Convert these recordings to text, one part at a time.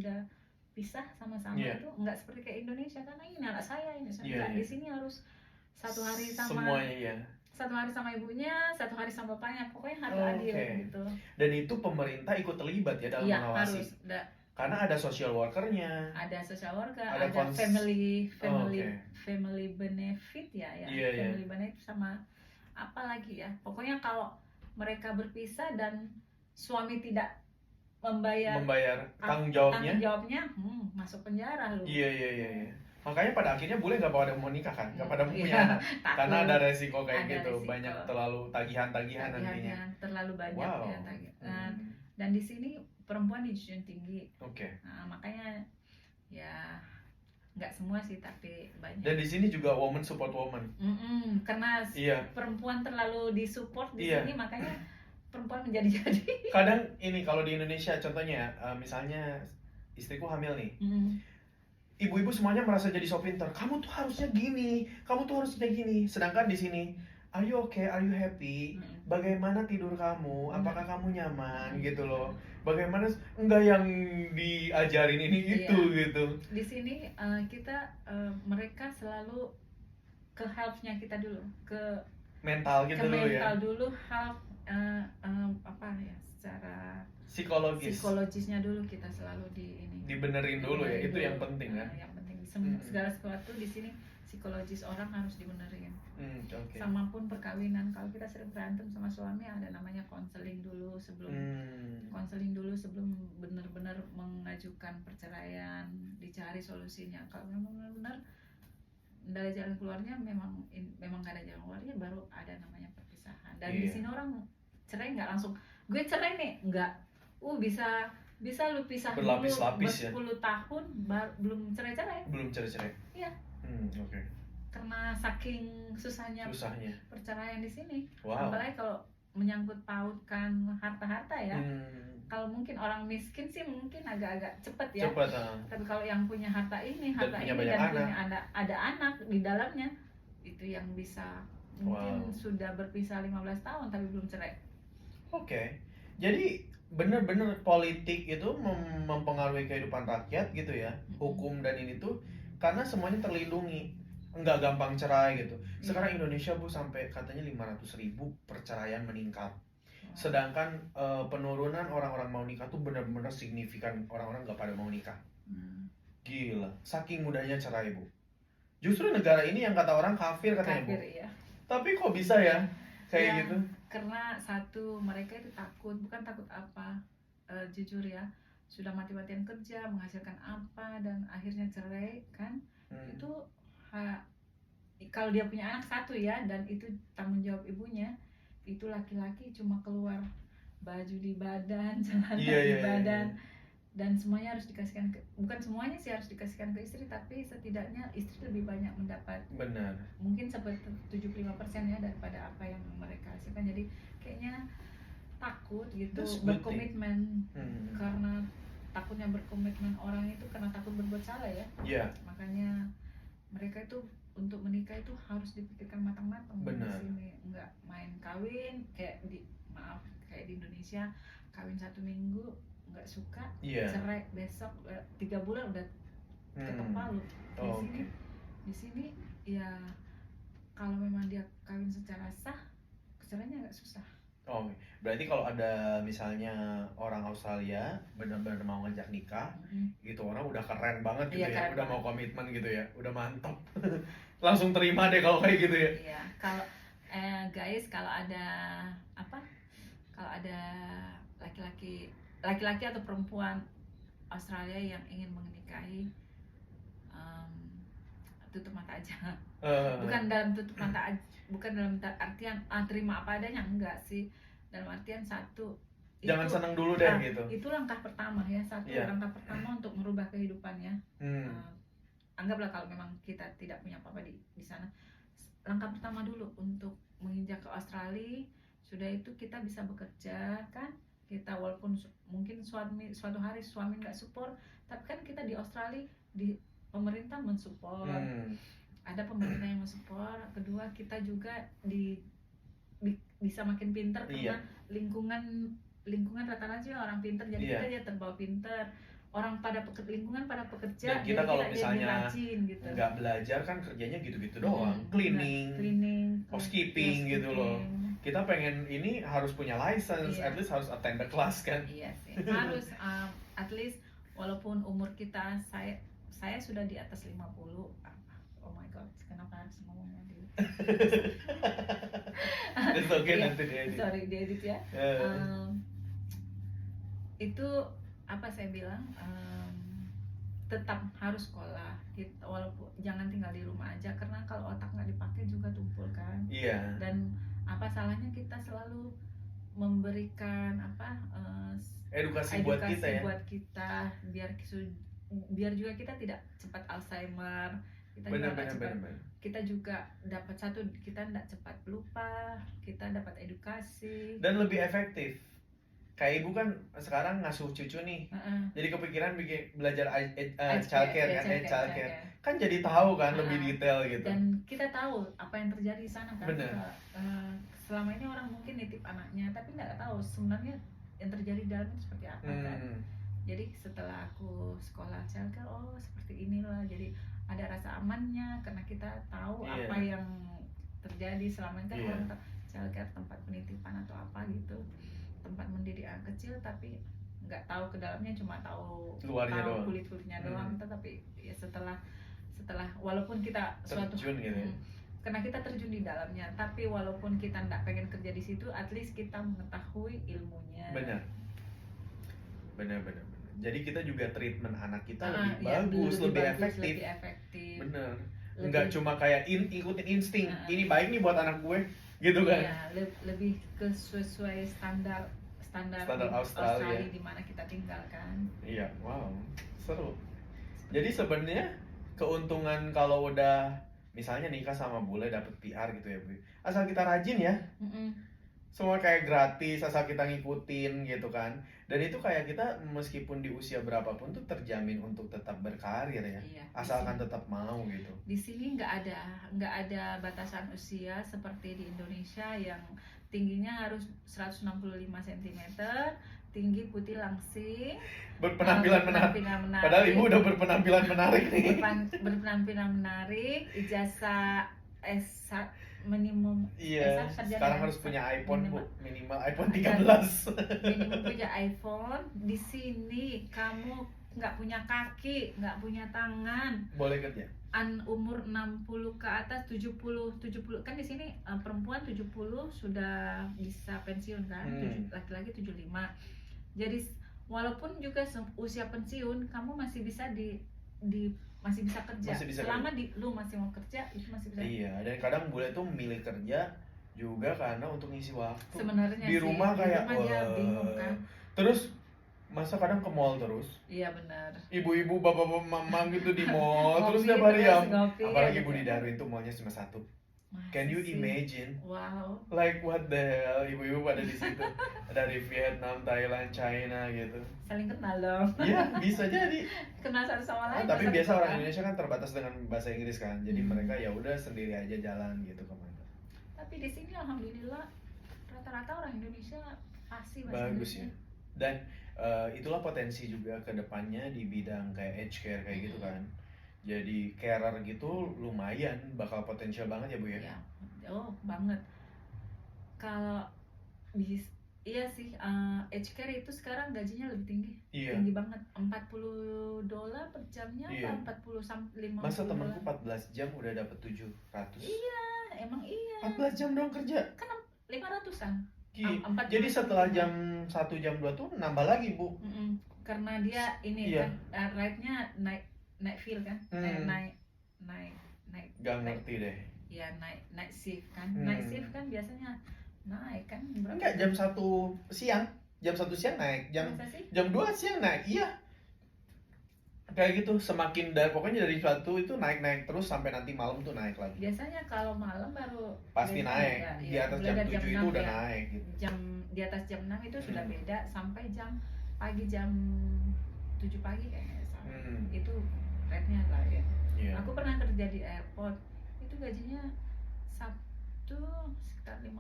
sudah pisah sama-sama itu nggak seperti kayak Indonesia, karena ini anak saya ini di sini harus satu hari sama semuanya satu hari sama ibunya, satu hari sama bapaknya, pokoknya harus adil gitu. Dan itu pemerintah ikut terlibat ya dalam mengawasi. Harus, karena ada social worker-nya, ada family benefit ya, family benefit sama apa lagi ya, pokoknya kalau mereka berpisah dan suami tidak membayar tanggung jawabnya, masuk penjara loh. Iya. Makanya pada akhirnya bule nggak pada mau nikah kan, nggak pada mau punya anak, karena ada resiko kayak gitu, banyak terlalu tagihan nantinya. Terlalu banyak ya tagihan. Dan di sini perempuan dijunjung tinggi. Nah, makanya ya nggak semua sih tapi banyak. Dan di sini juga woman support woman. Karena perempuan terlalu disupport di sini, makanya perempuan menjadi-jadi. Kadang ini kalau di Indonesia contohnya, misalnya istriku hamil nih, ibu-ibu semuanya merasa jadi so pinter. Kamu tuh harusnya gini, kamu tuh harusnya gini. Sedangkan di sini, are you okay, are you happy? Bagaimana tidur kamu? Apakah kamu nyaman gitu loh? Bagaimana, enggak yang diajarin ini itu gitu. Di sini kita mereka selalu ke health-nya kita dulu, ke mental gitu dulu ya. Mental dulu, health apa ya, secara psikologisnya dulu kita selalu dibenerin dulu ya, itu yang penting kan. Yang penting segala sesuatu di sini psikologis orang harus dibenerin. Sama pun perkawinan, kalau kita sering berantem sama suami, ada namanya konseling dulu sebelum benar-benar mengajukan perceraian, dicari solusinya. Kalau memang benar-benar dari jalan keluarnya memang gak ada jalan keluarnya, baru ada namanya perpisahan. Dan di sini orang cerai nggak langsung, gue cerai nih, nggak. Bisa lu pisah berlapis-lapis dulu 10 tahun belum cerai-cerai. Iya. Karena saking susahnya perceraian di sini. Apalagi kalau menyangkut pautkan harta-harta ya. Kalau mungkin orang miskin sih mungkin agak-agak cepet ya. Tapi kalau yang punya harta ini dan punya ada anak di dalamnya, itu yang bisa mungkin sudah berpisah 15 tahun tapi belum cerai. Jadi bener-bener politik itu mempengaruhi kehidupan rakyat gitu ya. Hukum dan ini tuh karena semuanya terlindungi, nggak gampang cerai gitu. Sekarang Indonesia Bu sampai katanya 500.000 perceraian meningkat. Sedangkan penurunan orang-orang mau nikah tuh benar-benar signifikan, orang-orang nggak pada mau nikah. Gila, saking mudahnya cerai Bu. Justru negara ini yang kata orang kafir katanya Bu. Iya. Tapi kok bisa ya kayak gitu? Karena satu, mereka itu takut, bukan takut apa, jujur ya, sudah mati-matian kerja, menghasilkan apa, dan akhirnya cerai kan. Itu kalau dia punya anak satu ya, dan itu tanggung jawab ibunya, itu laki-laki cuma keluar baju di badan, celana di badan, dan semuanya harus dikasihkan bukan semuanya sih harus dikasihkan ke istri, tapi setidaknya istri lebih banyak mendapat. Benar. Mungkin seperti 75% ya daripada apa yang mereka hasilkan. Jadi kayaknya takut gitu berkomitmen. Karena takutnya berkomitmen orang itu karena takut berbuat salah ya. Makanya mereka itu untuk menikah itu harus dipikirkan matang-matang. Benar. Di sini nggak main kawin kayak di Indonesia, kawin 1 minggu nggak suka, cerai besok 3 bulan udah ketok palu. Di sini ya kalau memang dia kawin secara sah, cerai-nya nggak susah. Berarti kalau ada misalnya orang Australia benar-benar mau ngajak nikah, gitu orang udah keren banget gitu ya, udah mau komitmen gitu ya, udah mantap. Langsung terima deh kalau kayak gitu ya. Iya, kalau guys, kalau ada laki-laki atau perempuan Australia yang ingin menikahi, tutup mata aja. Bukan dalam tutup mata aja, bukan dalam artian terima apa adanya, enggak sih. Dalam artian satu, jangan senang dulu deh gitu. Itu langkah pertama ya, langkah pertama untuk merubah kehidupannya. Anggaplah kalau memang kita tidak punya apa-apa di sana, langkah pertama dulu untuk menginjak ke Australia. Sudah itu kita bisa bekerja kan, kita walaupun mungkin suatu hari suami nggak support, tapi kan kita di Australia di pemerintah mensupport, ada pemerintah yang mensupport. Kedua, kita juga bisa makin pintar karena lingkungan rata-rata orang pintar, jadi kita terbawa pintar. orang pada lingkungan pada pekerja, Dan kita kalau jadi misalnya rajin gitu. nggak belajar kan kerjanya gitu-gitu doang, cleaning, housekeeping gitu loh. Kita pengen ini harus punya license, at least harus attend the class kan. Iya sih, harus at least walaupun umur kita, saya sudah di atas 50. Oh my god, kenapa harus ngomongnya di It's okay, nanti diedit. Sorry, diedit ya. Itu apa saya bilang, tetap harus sekolah gitu, walaupun jangan tinggal di rumah aja, karena kalau otak nggak dipakai juga tumpul kan. Iya. Dan apa salahnya kita selalu memberikan edukasi buat kita ya, buat kita biar juga kita tidak cepat Alzheimer, kita juga dapat satu, kita tidak cepat lupa, kita dapat edukasi dan lebih efektif. Kayak ibu kan sekarang ngasuh cucu nih, jadi kepikiran bikin belajar childcare kan jadi tahu kan lebih detail gitu. Dan kita tahu apa yang terjadi di sana kan. Bener. Selama ini orang mungkin nitip anaknya tapi nggak tahu sebenarnya yang terjadi di dalamnya seperti apa kan. Jadi setelah aku sekolah childcare, oh seperti inilah, jadi ada rasa amannya karena kita tahu apa yang terjadi selama ini kan. Orang childcare tempat penitipan atau apa gitu, tempat mendidik anak kecil, tapi nggak tahu ke dalamnya, cuma tahu luarnya doang, kulit-kulitnya doang. Tetapi ya setelah walaupun kita terjun gitu ya, karena kita terjun di dalamnya, tapi walaupun kita nggak pengen kerja di situ, at least kita mengetahui ilmunya. Benar. Jadi kita juga treatment anak kita lebih bagus, lebih efektif. Bener. Enggak cuma kayak ikutin insting, ini baik nih buat anak gue, gitu kan? Iya, lebih ke sesuai standar Australia di mana kita tinggal kan. Iya, wow, seru. Jadi sebenarnya keuntungan kalau udah misalnya nikah sama bule dapet PR gitu ya Bu, asal kita rajin ya. Semua kayak gratis asal kita ngikutin gitu kan. Dan itu kayak kita meskipun di usia berapapun tuh terjamin untuk tetap berkarir ya. Iya, asalkan tetap mau gitu. Di sini nggak ada batasan usia seperti di Indonesia yang tingginya harus 165 cm, tinggi, putih, langsing, berpenampilan menarik. Padahal ibu udah berpenampilan menarik nih. Berpenampilan menarik, ijazah minimum. Iya, sekarang harus punya iPhone minimal iPhone 13. Minimum punya iPhone. Di sini kamu nggak punya kaki, nggak punya tangan, boleh kerja. Umur 60 ke atas, 70 kan di sini perempuan 70 sudah bisa pensiun kan, laki-laki 75. Jadi walaupun juga usia pensiun, kamu masih bisa masih bisa kerja. Selama lu masih mau kerja, itu masih bisa. Iya, dan kadang bule tuh memilih kerja juga karena untuk ngisi waktu. Sebenarnya di rumah kayak dia bingung kan. Terus masa kadang ke mall terus. Iya benar. Ibu-ibu, bapak-bapak, mama gitu di mall terus tiap hari ya. Apalagi Bu di Darwin tuh mallnya cuma satu. Can you imagine? Wow. Like what the hell, ibu-ibu pada di situ. Dari Vietnam, Thailand, China gitu. Saling kenal dong. Iya, bisa jadi. Kenal satu sama lain. Tapi biasa orang Indonesia kan terbatas dengan bahasa Inggris kan. Jadi mereka ya udah sendiri aja jalan gitu kemana. Tapi di sini alhamdulillah rata-rata orang Indonesia fasih bahasa bagus ya. Dan itulah potensi juga ke depannya di bidang kayak aged care kayak gitu kan. Jadi carer gitu lumayan, bakal potensial banget ya Bu ya? Oh banget. Kalau iya sih, aged care itu sekarang gajinya lebih tinggi. Tinggi banget, $40 per jamnya. Apa 40 sampai 50. Masa temanku 14 jam udah dapet 700. Iya, emang iya. 14 jam doang kerja. Kan 500-an. Jadi setelah jam 1 jam 2 tuh nambah lagi Bu. Karena dia ini kan rate-nya naik feel kan, naik gak ngerti deh. Ya naik shift kan, naik shift kan biasanya naik kan. Enggak, jam 1 siang naik, jam 2 siang naik, iya. Kayak gitu, semakin pokoknya dari suatu itu naik terus sampai nanti malam tuh naik lagi. Biasanya kalau malam baru pasti naik, di atas jam 7 itu udah naik gitu. Di atas jam 6 itu sudah beda, sampai jam 7 pagi kayaknya itu rate-nya lain. Aku pernah kerja di airport, itu gajinya Sabtu sekitar $50,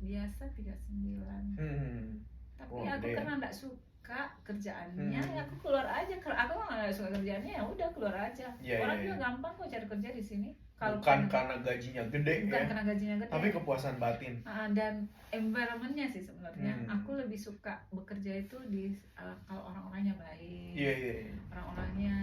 biasa 39. Tapi Oh, aku gede ya. karena nggak suka kerjaannya, Hmm. ya aku keluar aja. Kalau aku nggak suka kerjaannya ya udah keluar aja. Iya, Orang iya, juga iya. gampang kok cari kerja di sini. Kalau Bukan karena gajinya gede bukan ya, karena gajinya gede. tapi kepuasan batin. Dan environmentnya sih sebenarnya. Aku Hmm. lebih suka bekerja itu di kalau orang-orangnya baik, Iya, iya, iya. orang-orangnya